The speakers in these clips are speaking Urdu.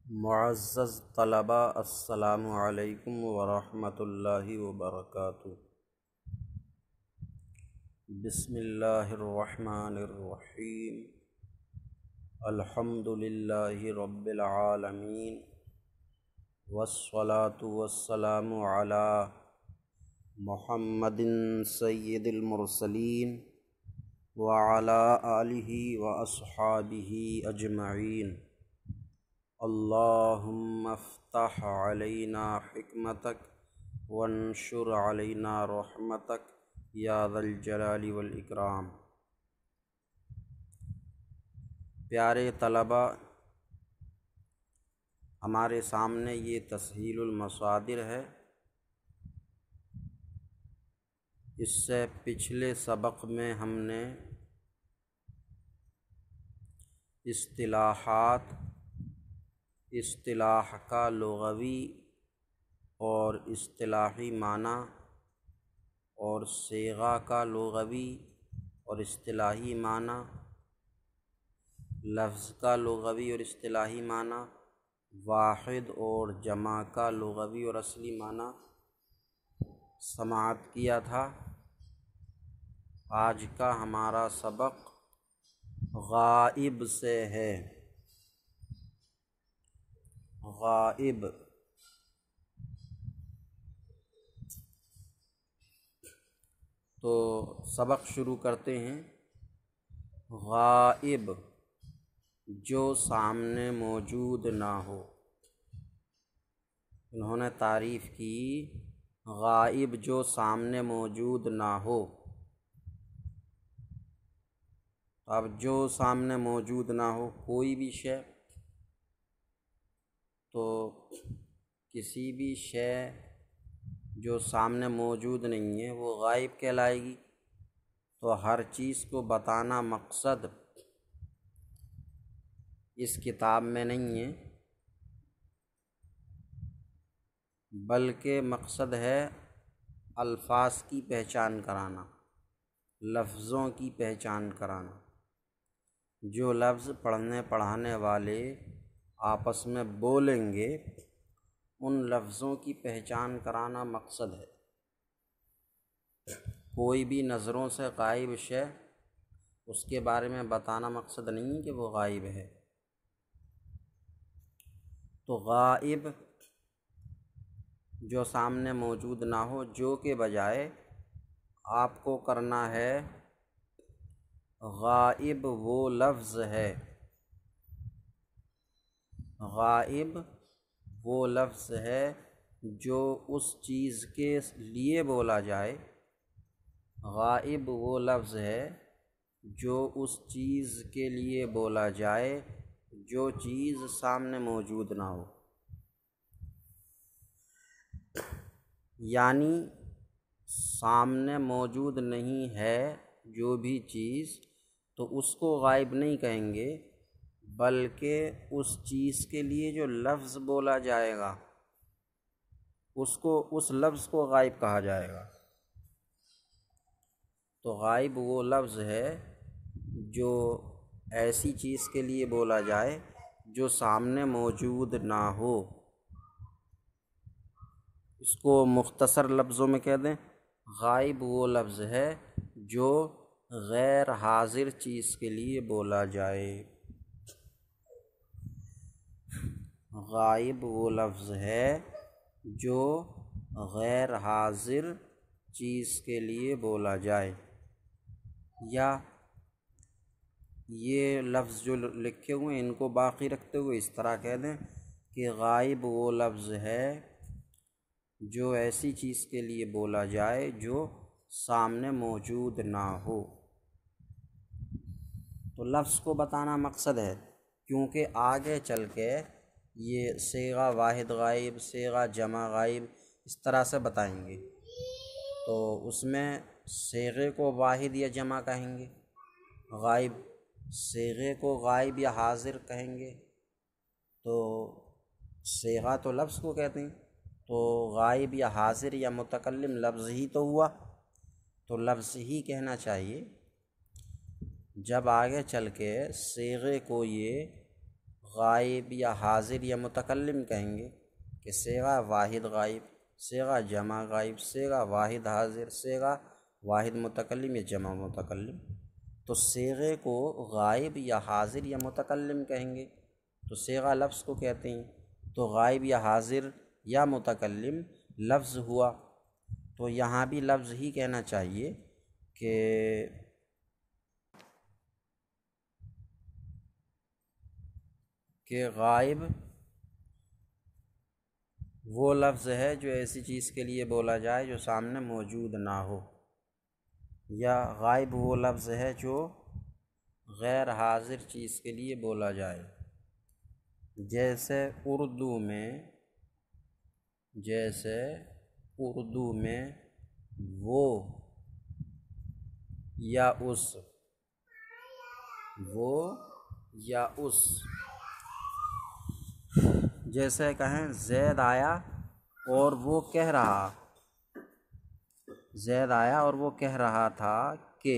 معزز طلباء، السلام علیکم ورحمۃ اللہ وبرکاتہ۔ بسم اللہ الرحمن الرحیم۔ الحمد للہ رب العالمین، والصلاة والسلام علی محمد سید المرسلین وعلی آلہ واصحابہ اجمعین۔ اللہم افتح علینا حکمتک وانشر علینا رحمتک یا ذا الجلال والاکرام۔ پیارے طلباء، ہمارے سامنے یہ تسہیل المصادر ہے۔ اس سے پچھلے سبق میں ہم نے اصطلاح کا لغوی اور اصطلاحی معنی اور صیغہ کا لغوی اور اصطلاحی معنی، لفظ کا لغوی اور اصطلاحی معنی، واحد اور جمع کا لغوی اور اصلی معنی سماعت کیا تھا۔ آج کا ہمارا سبق غائب سے ہے۔ غائب تو سبق شروع کرتے ہیں۔ غائب، جو سامنے موجود نہ ہو۔ انہوں نے تعریف کی، غائب جو سامنے موجود نہ ہو۔ اب جو سامنے موجود نہ ہو، کوئی بھی شے، تو کسی بھی شے جو سامنے موجود نہیں ہے وہ غائب کہلائے گی۔ تو ہر چیز کو بتانا مقصد اس کتاب میں نہیں ہے، بلکہ مقصد ہے الفاظ کی پہچان کرانا، لفظوں کی پہچان کرانا۔ جو لفظ پڑھنے پڑھانے والے آپس میں بولیں گے، ان لفظوں کی پہچان کرانا مقصد ہے۔ کوئی بھی نظروں سے غائب شے، اس کے بارے میں بتانا مقصد نہیں کہ وہ غائب ہے۔ تو غائب جو سامنے موجود نہ ہو، جو کے بجائے آپ کو کرنا ہے غائب وہ لفظ ہے۔ غائب وہ لفظ ہے جو اس چیز کے لیے بولا جائے۔ غائب وہ لفظ ہے جو اس چیز کے لیے بولا جائے جو چیز سامنے موجود نہ ہو۔ یعنی سامنے موجود نہیں ہے جو بھی چیز، تو اس کو غائب نہیں کہیں گے، بلکہ اس چیز کے لیے جو لفظ بولا جائے گا اس لفظ کو غائب کہا جائے گا۔ تو غائب وہ لفظ ہے جو ایسی چیز کے لیے بولا جائے جو سامنے موجود نہ ہو۔ اس کو مختصر لفظوں میں کہہ دیں، غائب وہ لفظ ہے جو غیر حاضر چیز کے لیے بولا جائے۔ غائب وہ لفظ ہے جو غیر حاضر چیز کے لیے بولا جائے۔ یا یہ لفظ جو لکھے ہوئے ہیں ان کو باقی رکھتے ہوئے اس طرح کہہ دیں کہ غائب وہ لفظ ہے جو ایسی چیز کے لیے بولا جائے جو سامنے موجود نہ ہو۔ تو لفظ کو بتانا مقصد ہے، کیونکہ آگے چل کے یہ صیغہ واحد غائب، صیغہ جمع غائب اس طرح سے بتائیں گے۔ تو اس میں صیغے کو واحد یا جمع کہیں گے، غائب صیغے کو غائب یا حاضر کہیں گے۔ تو صیغہ تو لفظ کو کہتے ہیں، تو غائب یا حاضر یا متکلم لفظ ہی تو ہوا، تو لفظ ہی کہنا چاہیے۔ جب آگے چل کے صیغے کو یہ غائب یا حاضر یا متکلم کہیں گے کہ صیغہ واحد غائب، صیغہ جمع غائب، صیغہ واحد حاضر، صیغہ واحد متکلم یا جمع متکلم۔ تو صیغے کو غائب یا حاضر یا متکلم کہیں گے تو صیغہ لفظ کو کہتے ہیں، تو غائب یا حاضر یا متکلم لفظ ہوا، تو یہاں بھی لفظ ہی کہنا چاہیے کہ غائب وہ لفظ ہے جو ایسی چیز کے لیے بولا جائے جو سامنے موجود نہ ہو، یا غائب وہ لفظ ہے جو غیر حاضر چیز کے لیے بولا جائے۔ جیسے اردو میں وہ یا اس، جیسے کہیں زید آیا اور وہ کہہ رہا تھا کہ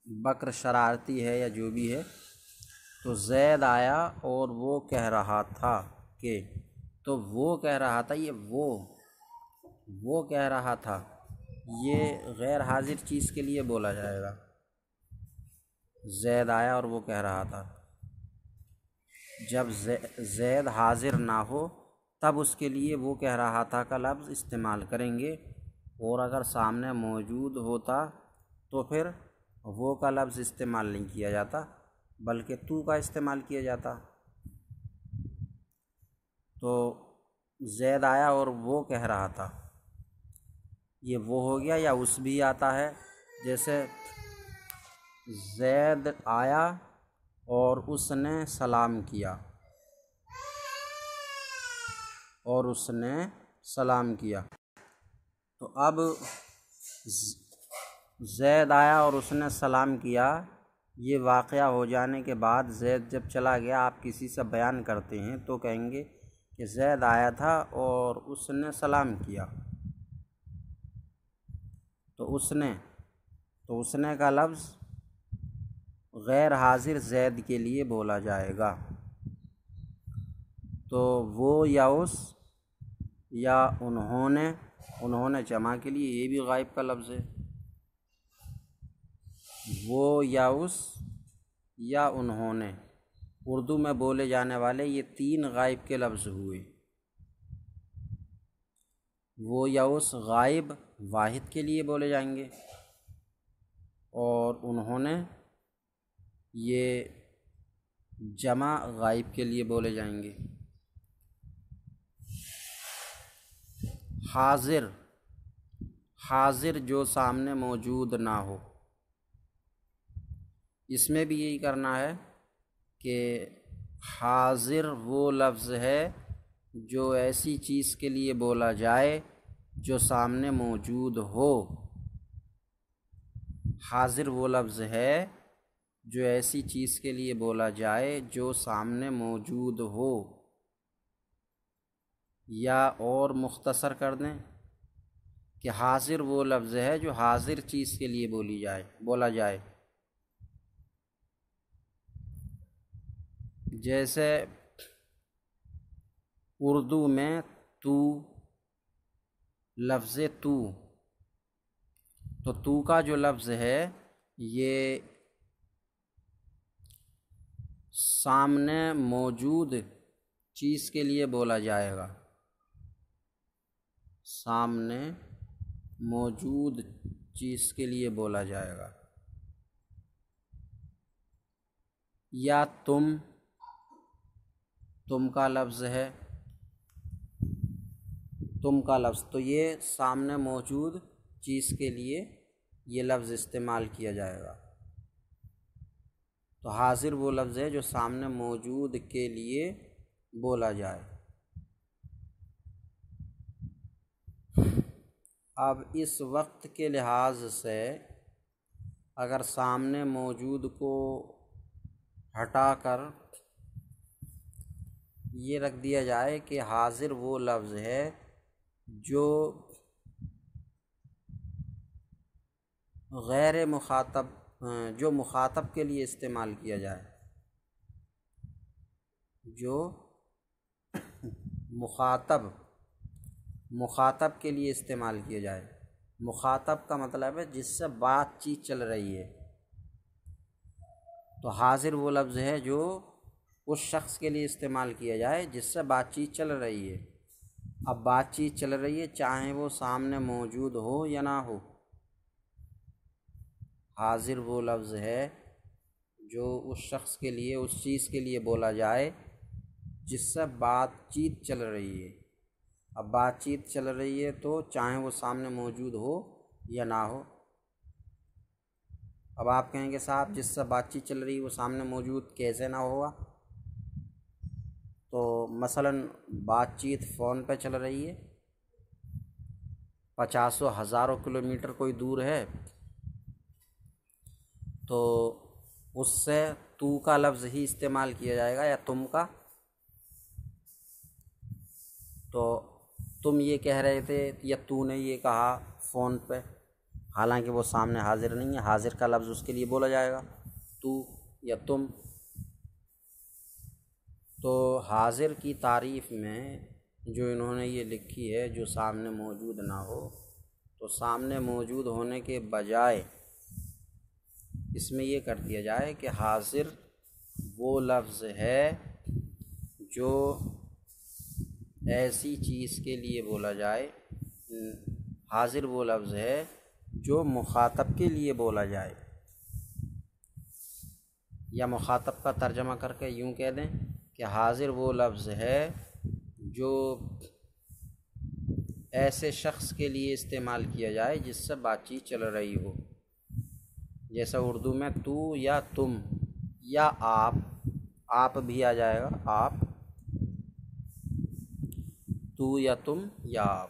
بکر شرارتی ہے یا جو بھی ہے، تو زید آیا اور وہ کہہ رہا تھا کہ، تو وہ کہہ رہا تھا، یہ وہ کہہ رہا تھا، یہ غیر حاضر چیز کے لیے بولا جائے گا۔ زید آیا اور وہ کہہ رہا تھا، جب زید حاضر نہ ہو تب اس کے لیے وہ کہہ رہا تھا کا لفظ استعمال کریں گے، اور اگر سامنے موجود ہوتا تو پھر وہ کا لفظ استعمال نہیں کیا جاتا بلکہ تو کا استعمال کیا جاتا۔ تو زید آیا اور وہ کہہ رہا تھا، یہ وہ ہو گیا، یا اس بھی آتا ہے، جیسے زید آیا اور اس نے سلام کیا، تو اب زید آیا اور اس نے سلام کیا، یہ واقعہ ہو جانے کے بعد زید جب چلا گیا، آپ کسی سے بیان کرتے ہیں تو کہیں گے کہ زید آیا تھا اور اس نے سلام کیا، تو اس نے کا لفظ غیر حاضر زید کے لیے بولا جائے گا۔ تو وہ یا اس یا انہوں نے جمع کے لیے یہ بھی غائب کا لفظ ہے۔ وہ یا اس یا انہوں نے، اردو میں بولے جانے والے یہ 3 غائب کے لفظ ہوئے۔ وہ یا اس غائب واحد کے لیے بولے جائیں گے، اور انہوں نے یہ جمع غائب کے لیے بولے جائیں گے۔ حاضر جو سامنے موجود نہ ہو، اس میں بھی یہی کرنا ہے کہ حاضر وہ لفظ ہے جو ایسی چیز کے لیے بولا جائے جو سامنے موجود ہو۔ حاضر وہ لفظ ہے جو ایسی چیز کے لیے بولا جائے جو سامنے موجود ہو، یا اور مختصر کر دیں کہ حاضر وہ لفظ ہے جو حاضر چیز کے لیے بولا جائے۔ جیسے اردو میں تو، لفظ تو کا جو لفظ ہے یہ سامنے موجود چیز کے لیے بولا جائے گا، سامنے موجود چیز کے لیے بولا جائے گا۔ یا تم کا لفظ ہے، تم کا لفظ، تو یہ سامنے موجود چیز کے لیے یہ لفظ استعمال کیا جائے گا۔ تو حاضر وہ لفظ ہے جو سامنے موجود کے لیے بولا جائے۔ اب اس وقت کے لحاظ سے اگر سامنے موجود کو ہٹا کر یہ رکھ دیا جائے کہ حاضر وہ لفظ ہے جو غیر مخاطب، جو مخاطب کے لیے استعمال کیا جائے، جو مخاطب کے لیے استعمال کیا جائے۔ مخاطب کا مطلب ہے جس سے بات چیت چل رہی ہے، تو حاضر وہ لفظ ہے جو اس شخص کے لیے استعمال کیا جائے جس سے بات چیت چل رہی ہے۔ اب بات چیت چل رہی ہے چاہے وہ سامنے موجود ہو یا نہ ہو، حاضر وہ لفظ ہے جو اس شخص کے لیے، اس چیز کے لیے بولا جائے جس سے بات چیت چل رہی ہے۔ اب بات چیت چل رہی ہے تو چاہے وہ سامنے موجود ہو یا نہ ہو۔ اب آپ کہیں گے صاحب جس سے بات چیت چل رہی ہے وہ سامنے موجود کیسے نہ ہوگا؟ تو مثلاً بات چیت فون پہ چل رہی ہے، 50 ہزاروں کلومیٹر کوئی دور ہے، تو اس سے تو کا لفظ ہی استعمال کیا جائے گا یا تم کا۔ تو تم یہ کہہ رہے تھے یا تو نے یہ کہا فون پہ، حالانکہ وہ سامنے حاضر نہیں ہے، حاضر کا لفظ اس کے لیے بولا جائے گا تو یا تم۔ تو حاضر کی تعریف میں جو انہوں نے یہ لکھی ہے جو سامنے موجود نہ ہو، تو سامنے موجود ہونے کے بجائے اس میں یہ کر دیا جائے کہ حاضر وہ لفظ ہے جو ایسی چیز کے لیے بولا جائے، حاضر وہ لفظ ہے جو مخاطب کے لیے بولا جائے، یا مخاطب کا ترجمہ کر کے یوں کہہ دیں کہ حاضر وہ لفظ ہے جو ایسے شخص کے لیے استعمال کیا جائے جس سے بات چیت چل رہی ہو، جیسا اردو میں تو یا تم یا آپ بھی آ جائے گا، آپ، تو یا تم یا آپ۔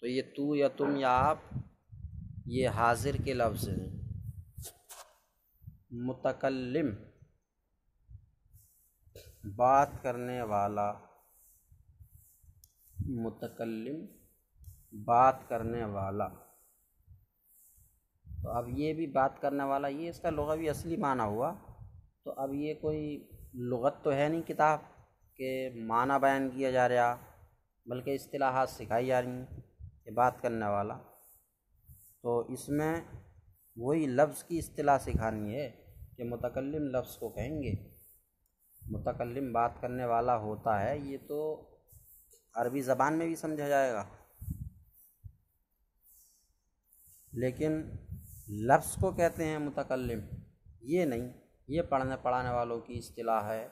تو یہ تو یا تم یا آپ یہ حاضر کے لفظ ہیں۔ متکلم بات کرنے والا، متکلم بات کرنے والا، تو اب یہ بھی بات کرنے والا، یہ اس کا لغوی اصلی معنی ہوا۔ تو اب یہ کوئی لغت تو ہے نہیں کتاب کہ معنی بیان کیا جا رہا، بلکہ اصطلاحات سکھائی جا رہی ہیں کہ بات کرنے والا۔ تو اس میں وہی لفظ کی اصطلاح سکھانی ہے کہ متکلم لفظ کو کہیں گے، متکلم بات کرنے والا ہوتا ہے، یہ تو عربی زبان میں بھی سمجھا جائے گا، لیکن لفظ کو کہتے ہیں متکلم، یہ نہیں، یہ پڑھنے پڑھانے والوں کی اصطلاح ہے۔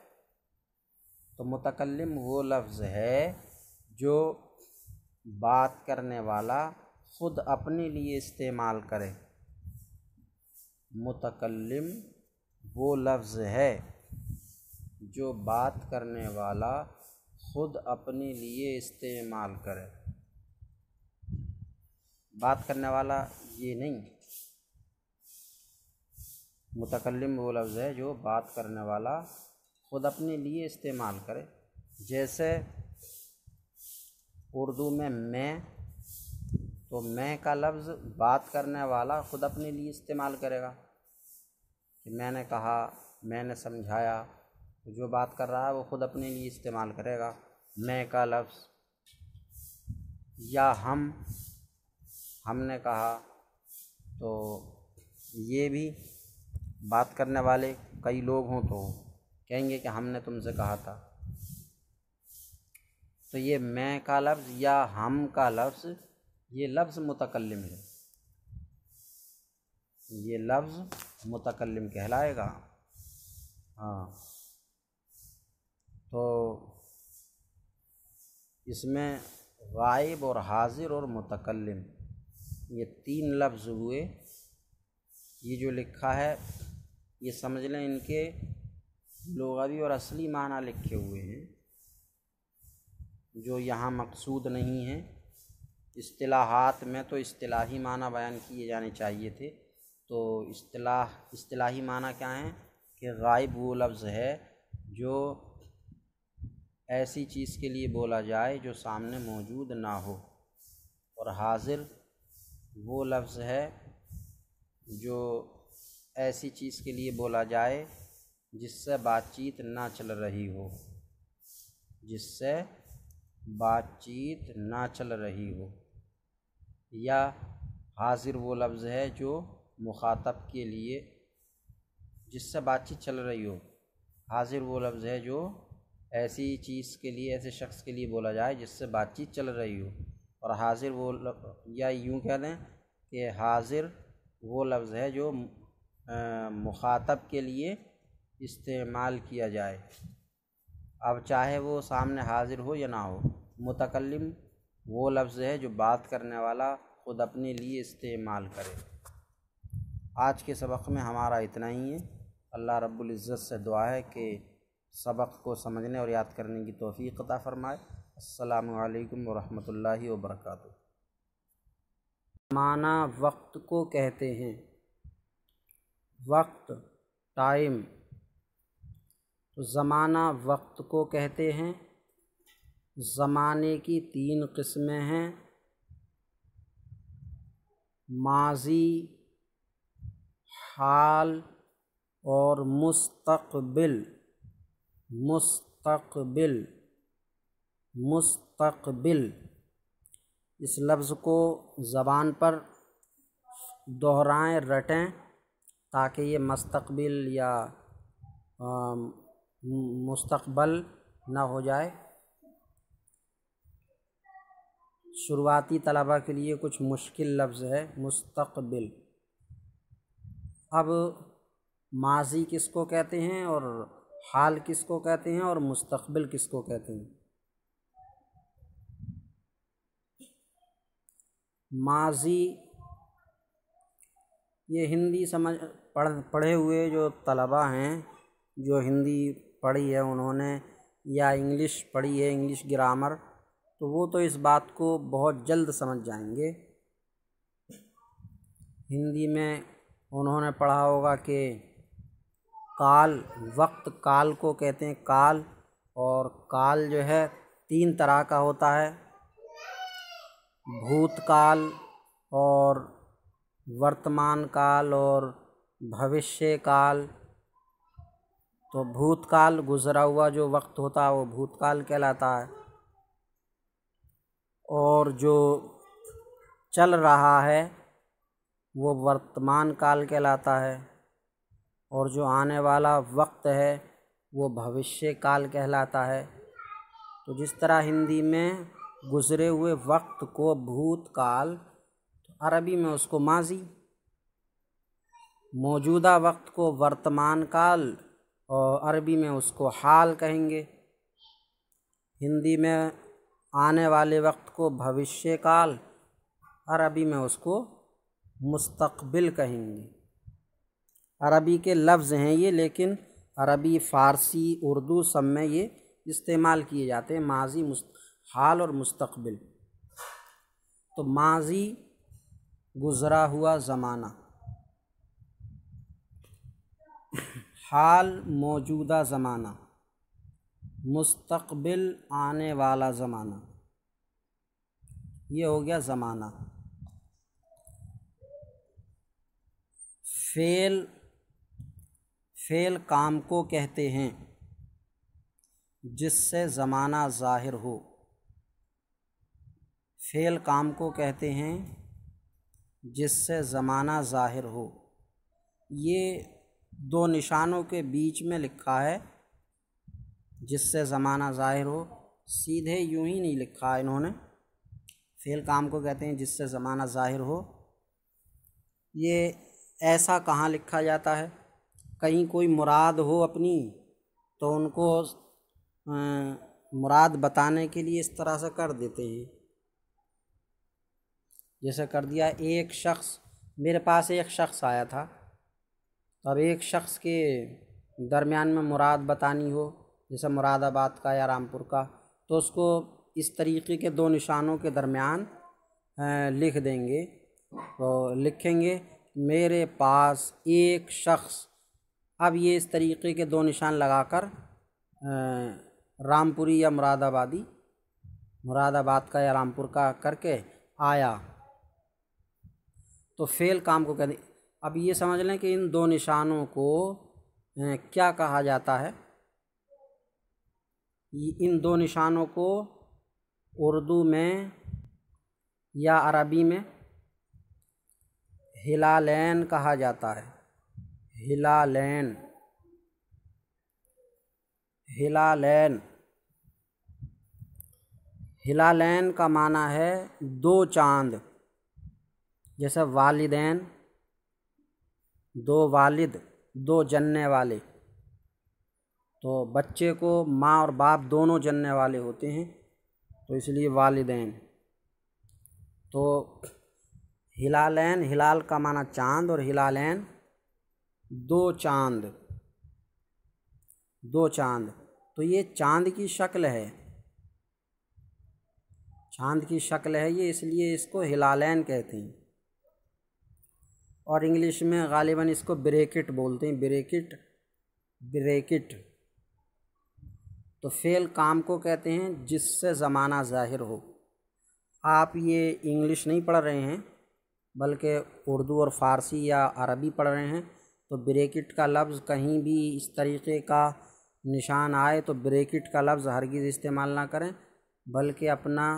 تو متکلم وہ لفظ ہے جو بات کرنے والا خود اپنے لیے استعمال کرے۔ متکلم وہ لفظ ہے جو بات کرنے والا خود اپنے لیے استعمال کرے۔ بات کرنے والا یہ نہیں، متکلم وہ لفظ ہے جو بات کرنے والا خود اپنے لیے استعمال کرے۔ جیسے اردو میں، تو میں کا لفظ بات کرنے والا خود اپنے لیے استعمال کرے گا کہ میں نے کہا، میں نے سمجھایا، جو بات کر رہا ہے وہ خود اپنے لیے استعمال کرے گا میں کا لفظ۔ یا ہم نے کہا، تو یہ بھی بات کرنے والے کئی لوگ ہوں تو کہیں گے کہ ہم نے تم سے کہا تھا۔ تو یہ میں کا لفظ یا ہم کا لفظ، یہ لفظ متکلم ہے، یہ لفظ متکلم کہلائے گا۔ ہاں، تو اس میں غائب اور حاضر اور متکلم یہ 3 لفظ ہوئے۔ یہ جو لکھا ہے یہ سمجھ لیں ان کے لغوی اور اصلی معنی لکھے ہوئے ہیں جو یہاں مقصود نہیں ہیں۔ اصطلاحات میں تو اصطلاحی معنی بیان کیے جانے چاہیے تھے، تو اصطلاحی معنی کیا ہیں کہ غائب وہ لفظ ہے جو ایسی چیز کے لیے بولا جائے جو سامنے موجود نہ ہو، اور حاضر وہ لفظ ہے جو ایسی چیز کے لیے بولا جائے جس سے بات چیت نہ چل رہی ہو، جس سے بات چیت نہ چل رہی ہو، یا حاضر وہ لفظ ہے جو مخاطب کے لیے، جس سے بات چیت چل رہی ہو، حاضر وہ لفظ ہے جو ایسی چیز کے لیے، ایسے شخص کے لیے بولا جائے جس سے بات چیت چل رہی ہو، اور حاضر وہ یا یوں کہہ دیں کہ حاضر وہ لفظ ہے جو مخاطب کے لیے استعمال کیا جائے، اب چاہے وہ سامنے حاضر ہو یا نہ ہو۔ متکلم وہ لفظ ہے جو بات کرنے والا خود اپنے لیے استعمال کرے۔ آج کے سبق میں ہمارا اتنا ہی ہے۔ اللہ رب العزت سے دعا ہے کہ سبق کو سمجھنے اور یاد کرنے کی توفیق عطا فرمائے۔ السلام علیکم ورحمۃ اللہ وبرکاتہ۔ زمانہ وقت کو کہتے ہیں، وقت، ٹائم، تو زمانہ وقت کو کہتے ہیں۔ زمانے کی 3 قسمیں ہیں: ماضی، حال اور مستقبل۔ مستقبل اس لفظ کو زبان پر دہرائیں، رٹیں، تاکہ یہ مستقبل یا مستقبل نہ ہو جائے۔ شروعاتی طلباء کے لیے کچھ مشکل لفظ ہے مستقبل۔ اب ماضی کس کو کہتے ہیں اور حال کس کو کہتے ہیں اور مستقبل کس کو کہتے ہیں؟ ماضی، یہ ہندی پڑھے ہوئے جو طلباء ہیں، جو ہندی پڑھی ہے انہوں نے، یا انگلش پڑھی ہے، انگلش گرامر، تو وہ تو اس بات کو بہت جلد سمجھ جائیں گے۔ ہندی میں انہوں نے پڑھا ہوگا کہ کال، وقت کال کو کہتے ہیں، کال، اور کال جو ہے 3 طرح کا ہوتا ہے: بھوت کال اور ورتمان کال اور بھوشیہ کال۔ تو بھوت کال، گزرا ہوا جو وقت ہوتا ہے وہ بھوت کال کہلاتا ہے، اور جو چل رہا ہے وہ ورتمان کال کہلاتا ہے، اور جو آنے والا وقت ہے وہ بھوشیہ کال کہلاتا ہے۔ تو جس طرح ہندی میں گزرے ہوئے وقت کو بھوت کال، عربی میں اس کو ماضی، موجودہ وقت کو ورتمان کال، اور عربی میں اس کو حال کہیں گے۔ ہندی میں آنے والے وقت کو بھوشیہ کال، عربی میں اس کو مستقبل کہیں گے۔ عربی کے لفظ ہیں یہ، لیکن عربی، فارسی، اردو سب میں یہ استعمال کیے جاتے ہیں، ماضی، حال اور مستقبل۔ تو ماضی، گزرا ہوا زمانہ، حال، موجودہ زمانہ، مستقبل، آنے والا زمانہ، یہ ہو گیا زمانہ۔ فعل کام کو کہتے ہیں جس سے زمانہ ظاہر ہو۔ فعل کام کو کہتے ہیں جس سے زمانہ ظاہر ہو۔ یہ 2 نشانوں کے بیچ میں لکھا ہے، جس سے زمانہ ظاہر ہو، سیدھے یوں ہی نہیں لکھا انہوں نے۔ فعل کام کو کہتے ہیں جس سے زمانہ ظاہر ہو، یہ ایسا کہاں لکھا جاتا ہے؟ کہیں کوئی مراد ہو اپنی، تو ان کو مراد بتانے کے لیے اس طرح سے کر دیتے ہیں، جیسے کر دیا ایک شخص، میرے پاس ایک شخص آیا تھا، اب ایک شخص کے درمیان میں مراد بتانی ہو، جیسے مراد آباد کا یا رامپور کا، تو اس کو اس طریقے کے 2 نشانوں کے درمیان لکھ دیں گے، تو لکھیں گے میرے پاس ایک شخص۔ اب یہ اس طریقے کے 2 نشان لگا کر رامپوری یا مراد آبادی، مراد آباد کا یا رامپور کا کر کے آیا، تو فعل کام کو کہتے ہیں۔ اب یہ سمجھ لیں کہ ان 2 نشانوں کو کیا کہا جاتا ہے؟ ان دو نشانوں کو اردو میں یا عربی میں ہلالین کہا جاتا ہے۔ ہلالین، ہلالین، ہلالین کا معنی ہے دو چاند، جیسے والدین، دو والد، دو جننے والے، تو بچے کو ماں اور باپ دونوں جننے والے ہوتے ہیں، تو اس لیے والدین۔ تو ہلالین، ہلال کا معنی چاند اور ہلالین دو چاند، دو چاند، تو یہ چاند کی شکل ہے، چاند کی شکل ہے یہ، اس لیے اس کو ہلالین کہتے ہیں۔ اور انگلش میں غالباً اس کو بریکٹ بولتے ہیں، بریکٹ، بریکٹ۔ تو فعل کام کو کہتے ہیں جس سے زمانہ ظاہر ہو۔ آپ یہ انگلش نہیں پڑھ رہے ہیں بلکہ اردو اور فارسی یا عربی پڑھ رہے ہیں، تو بریکٹ کا لفظ کہیں بھی اس طریقے کا نشان آئے تو بریکٹ کا لفظ ہرگز استعمال نہ کریں، بلکہ اپنا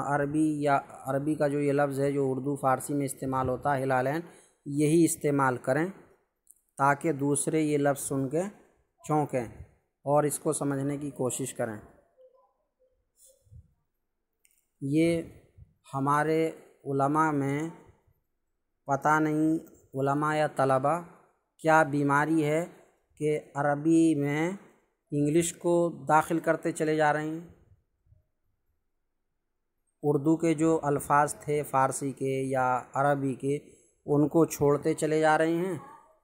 عربی یا عربی کا جو یہ لفظ ہے جو اردو فارسی میں استعمال ہوتا ہے ہلالین، یہی استعمال کریں تاکہ دوسرے یہ لفظ سن کے چونکیں اور اس کو سمجھنے کی کوشش کریں۔ یہ ہمارے علماء میں پتہ نہیں، علماء یا طلباء، کیا بیماری ہے کہ عربی میں انگلش کو داخل کرتے چلے جا رہے ہیں۔ اردو کے جو الفاظ تھے فارسی کے یا عربی کے، ان کو چھوڑتے چلے جا رہے ہیں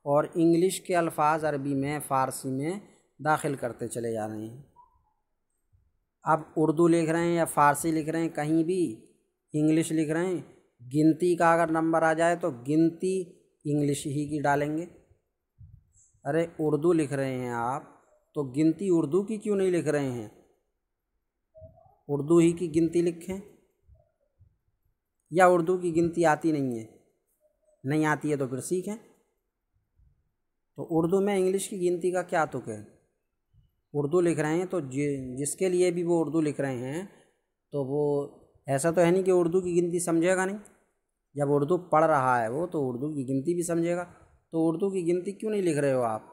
اور انگلش کے الفاظ عربی میں فارسی میں داخل کرتے چلے جا رہے ہیں۔ اب اردو لکھ رہے ہیں یا فارسی لکھ رہے ہیں، کہیں بھی انگلش لکھ رہے ہیں، گنتی کا اگر نمبر آ جائے تو گنتی انگلش ہی کی ڈالیں گے۔ ارے اردو لکھ رہے ہیں آپ تو گنتی اردو کی کیوں نہیں لکھ رہے ہیں؟ اردو ہی کی گنتی لکھیں، یا اردو کی گنتی آتی نہیں ہے؟ نہیں آتی ہے تو پھر سیکھیں۔ تو اردو میں انگلش کی گنتی کا کیا تک ہے؟ اردو لکھ رہے ہیں تو جس کے لیے بھی وہ اردو لکھ رہے ہیں تو وہ ایسا تو ہے نہیں کہ اردو کی گنتی سمجھے گا نہیں، جب اردو پڑھ رہا ہے وہ تو اردو کی گنتی بھی سمجھے گا، تو اردو کی گنتی کیوں نہیں لکھ رہے ہو آپ؟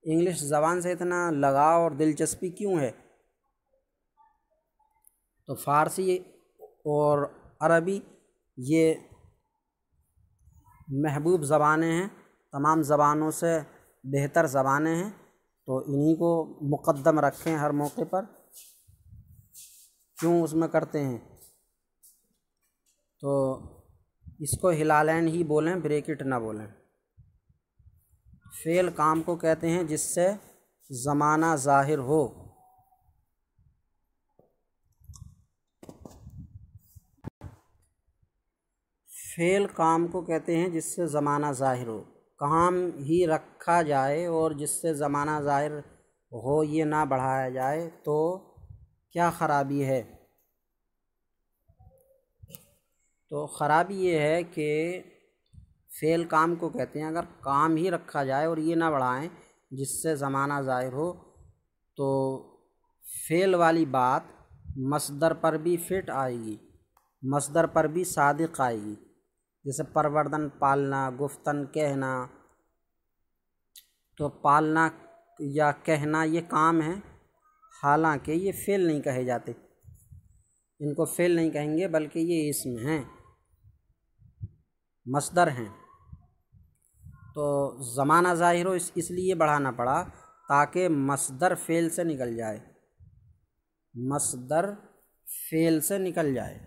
انگلش زبان سے اتنا لگاؤ اور دلچسپی کیوں ہے؟ تو فارسی اور عربی یہ محبوب زبانیں ہیں، تمام زبانوں سے بہتر زبانیں ہیں، تو انہی کو مقدم رکھیں ہر موقع پر، کیوں اس میں کرتے ہیں؟ تو اس کو ہلالین ہی بولیں، بریکٹ نہ بولیں۔ فعل کام کو کہتے ہیں جس سے زمانہ ظاہر ہو۔ فعل کام کو کہتے ہیں جس سے زمانہ ظاہر ہو، کام ہی رکھا جائے اور جس سے زمانہ ظاہر ہو، یہ نہ بڑھایا جائے تو کیا خرابی ہے؟ تو خرابی یہ ہے کہ فعل کام کو کہتے ہیں اگر کام ہی رکھا جائے اور یہ نہ بڑھائیں جس سے زمانہ ظاہر ہو، تو فعل والی بات مصدر پر بھی فٹ آئے گی، مصدر پر بھی صادق آئے گی، جیسے پروردن پالنا، گفتن کہنا، تو پالنا یا کہنا یہ کام ہے، حالانکہ یہ فعل نہیں کہے جاتے، ان کو فعل نہیں کہیں گے بلکہ یہ اسم ہیں، مصدر ہیں۔ تو زمانہ ظاہر ہو اس لیے بڑھانا پڑا تاکہ مصدر فعل سے نکل جائے، مصدر فعل سے نکل جائے،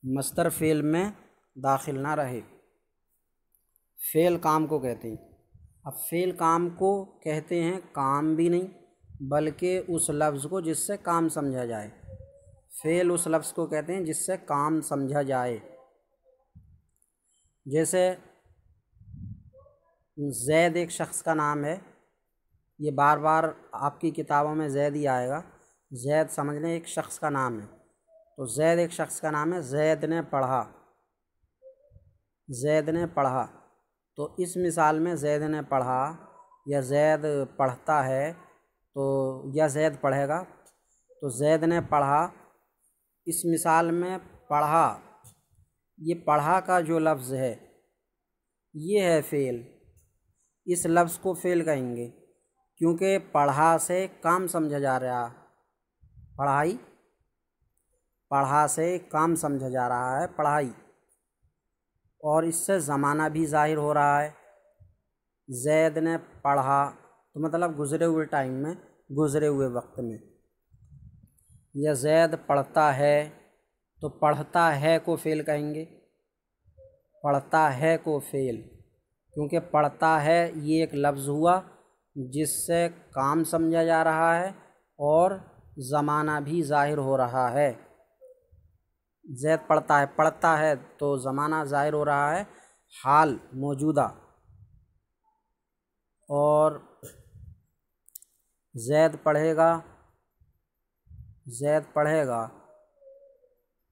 مصدر فعل میں داخل نہ رہے۔ فعل کام کو کہتے ہیں۔ اب فعل کام کو کہتے ہیں کام بھی نہیں بلکہ اس لفظ کو جس سے کام سمجھا جائے، فعل اس لفظ کو کہتے ہیں جس سے کام سمجھا جائے۔ جیسے زید ایک شخص کا نام ہے، یہ بار بار آپ کی کتابوں میں زید ہی آئے گا، زید سمجھ لیں ایک شخص کا نام ہے، تو زید ایک شخص کا نام ہے، زید نے پڑھا، زید نے پڑھا، تو اس مثال میں زید نے پڑھا یا زید پڑھتا ہے، تو یا زید پڑھے گا، تو زید نے پڑھا، اس مثال میں پڑھا، یہ پڑھا کا جو لفظ ہے یہ ہے فعل، اس لفظ کو فعل کہیں گے کیونکہ پڑھا سے کام سمجھا جا رہا، پڑھائی، پڑھا سے کام سمجھا جا رہا ہے پڑھائی، اور اس سے زمانہ بھی ظاہر ہو رہا ہے۔ زید نے پڑھا تو مطلب گزرے ہوئے ٹائم میں، گزرے ہوئے وقت میں، یا زید پڑھتا ہے تو پڑھتا ہے کو فعل کہیں گے، پڑھتا ہے کو فعل، کیونکہ پڑھتا ہے یہ ایک لفظ ہوا جس سے کام سمجھا جا رہا ہے اور زمانہ بھی ظاہر ہو رہا ہے۔ زید پڑھتا ہے تو زمانہ ظاہر ہو رہا ہے، حال موجودہ، اور زید پڑھے گا، زید پڑھے گا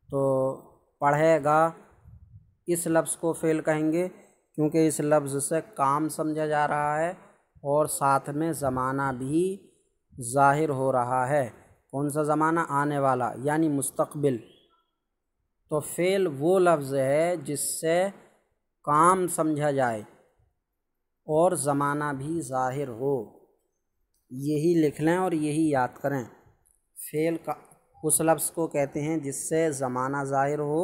تو پڑھے گا اس لفظ کو فعل کہیں گے کیونکہ اس لفظ سے کام سمجھا جا رہا ہے اور ساتھ میں زمانہ بھی ظاہر ہو رہا ہے۔ کون سا زمانہ؟ آنے والا یعنی مستقبل۔ تو فعل وہ لفظ ہے جس سے کام سمجھا جائے اور زمانہ بھی ظاہر ہو، یہی لکھ لیں اور یہی یاد کریں۔ فعل کا اس لفظ کو کہتے ہیں جس سے زمانہ ظاہر ہو،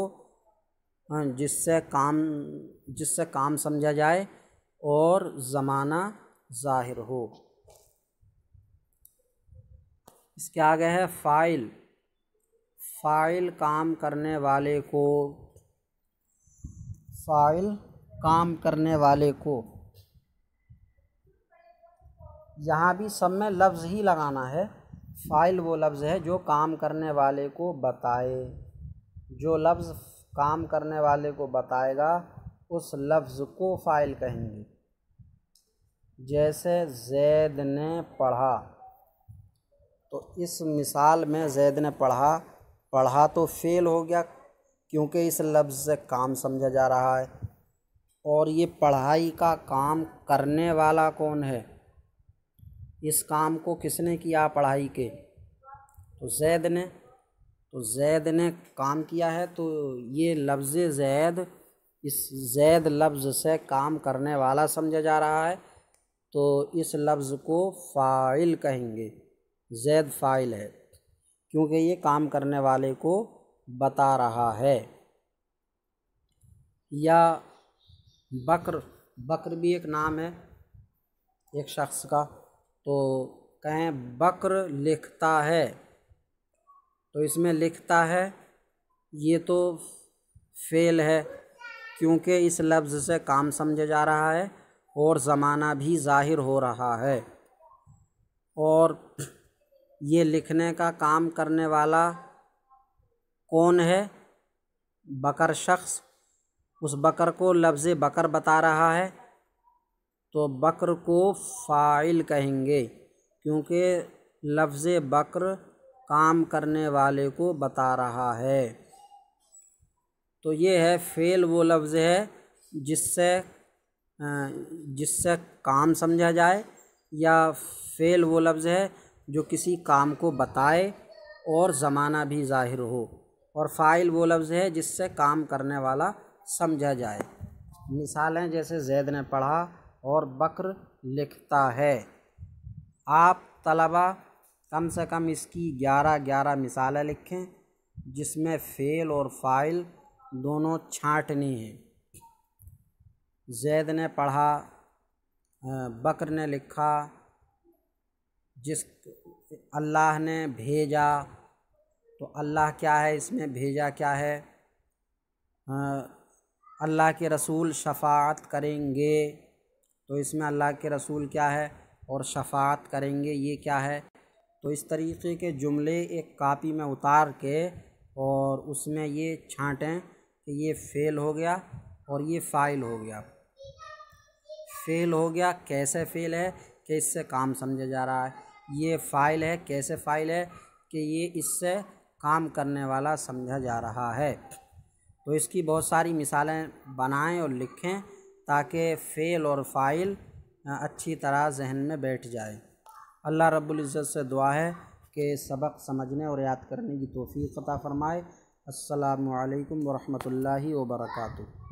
جس سے کام سمجھا جائے اور زمانہ ظاہر ہو۔ اس کے آگے ہے فاعل۔ فاعل کام کرنے والے کو، فاعل کام کرنے والے کو، یہاں بھی سب میں لفظ ہی لگانا ہے۔ فاعل وہ لفظ ہے جو کام کرنے والے کو بتائے، جو لفظ کام کرنے والے کو بتائے گا اس لفظ کو فاعل کہیں گے۔ جیسے زید نے پڑھا، تو اس مثال میں زید نے پڑھا، پڑھا تو فعل ہو گیا کیونکہ اس لفظ سے کام سمجھا جا رہا ہے، اور یہ پڑھائی کا کام کرنے والا کون ہے؟ اس کام کو کس نے کیا پڑھائی کے؟ تو زید نے، تو زید نے کام کیا ہے، تو یہ لفظ زید، اس زید لفظ سے کام کرنے والا سمجھا جا رہا ہے، تو اس لفظ کو فاعل کہیں گے۔ زید فاعل ہے کیونکہ یہ کام کرنے والے کو بتا رہا ہے۔ یا بکر، بکر بھی ایک نام ہے ایک شخص کا، تو کہیں بکر لکھتا ہے، تو اس میں لکھتا ہے یہ تو فعل ہے کیونکہ اس لفظ سے کام سمجھا جا رہا ہے اور زمانہ بھی ظاہر ہو رہا ہے، اور یہ لکھنے کا کام کرنے والا کون ہے؟ بکر شخص، اس بکر کو لفظ بکر بتا رہا ہے تو بکر کو فاعل کہیں گے کیونکہ لفظ بکر کام کرنے والے کو بتا رہا ہے۔ تو یہ ہے فعل وہ لفظ ہے جس سے کام سمجھا جائے، یا فعل وہ لفظ ہے جو کسی کام کو بتائے اور زمانہ بھی ظاہر ہو، اور فاعل وہ لفظ ہے جس سے کام کرنے والا سمجھا جائے۔ مثالیں جیسے زید نے پڑھا اور بکر لکھتا ہے۔ آپ طلبہ کم سے کم اس کی 11 مثالیں لکھیں جس میں فعل اور فاعل دونوں چھانٹنی ہیں۔ زید نے پڑھا، بکر نے لکھا، جس اللہ نے بھیجا، تو اللہ کیا ہے اس میں، بھیجا کیا ہے؟ اللہ کے رسول شفاعت کریں گے، تو اس میں اللہ کے رسول کیا ہے اور شفاعت کریں گے یہ کیا ہے؟ تو اس طریقے کے جملے ایک کاپی میں اتار کے اور اس میں یہ چھانٹیں کہ یہ فعل ہو گیا اور یہ فاعل ہو گیا۔ فعل ہو گیا، کیسے فعل ہے کہ اس سے کام سمجھا جا رہا ہے۔ یہ فاعل ہے، کیسے فاعل ہے کہ یہ اس سے کام کرنے والا سمجھا جا رہا ہے۔ تو اس کی بہت ساری مثالیں بنائیں اور لکھیں تاکہ فعل اور فاعل اچھی طرح ذہن میں بیٹھ جائے۔ اللہ رب العزت سے دعا ہے کہ سبق سمجھنے اور یاد کرنے کی توفیق عطا فرمائے۔ السلام علیکم ورحمۃ اللہ وبرکاتہ۔